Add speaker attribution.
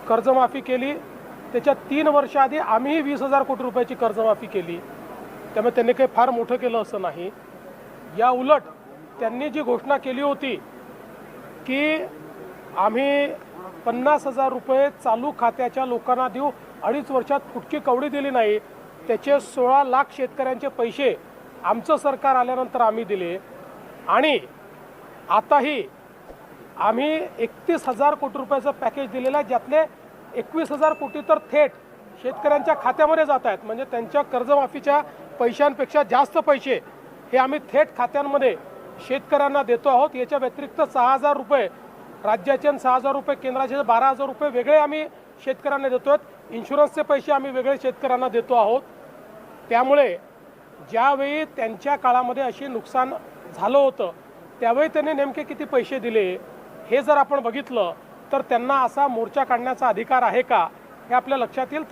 Speaker 1: कर्जमाफी केली, त्याच्या 3 वर्ष आधी आम्हीही 20,000 कोटी रुपयाची कर्जमाफी केली। त्यामुळे त्यांनी काही फार मोठं केलं असं नाही। या उलट त्यांनी जी घोषणा केली होती की आम्ही 50,000 रुपये चालू खात्याच्या लोकांना देऊ, 2.5 वर्षात फुटकी कवडी दिली नाही। त्याचे 16 लाख शेतकऱ्यांचे पैसे आमचं सरकार आल्यानंतर आम्ही दिले आणि आताही आम्ही 31,000 कोटी रुपयाचं पॅकेज दिलेलं आहे, ज्यातले 21,000 कोटी तर थेट शेतकऱ्यांच्या खात्यामध्ये जात आहेत। म्हणजे त्यांच्या कर्जमाफीच्या पैशांपेक्षा जास्त पैसे हे आम्ही थेट खात्यांमध्ये शेतकऱ्यांना देतो आहोत। याच्या व्यतिरिक्त 6,000 रुपये राज्याचे 6,000 रुपये केंद्राचे 12,000 रुपये वेगळे आम्ही शेतकऱ्यांना देतो आहोत। इन्शुरन्सचे पैसे आम्ही वेगळे शेतकऱ्यांना देतो आहोत। त्यामुळे ज्यावेळी त्यांच्या काळामध्ये अशी नुकसान झालं होतं त्यावेळी त्यांनी नेमके किती पैसे दिले हे जर आपण बघितलं तर त्यांना असा मोर्चा काढण्याचा अधिकार आहे का हे आपल्या लक्षात येईल।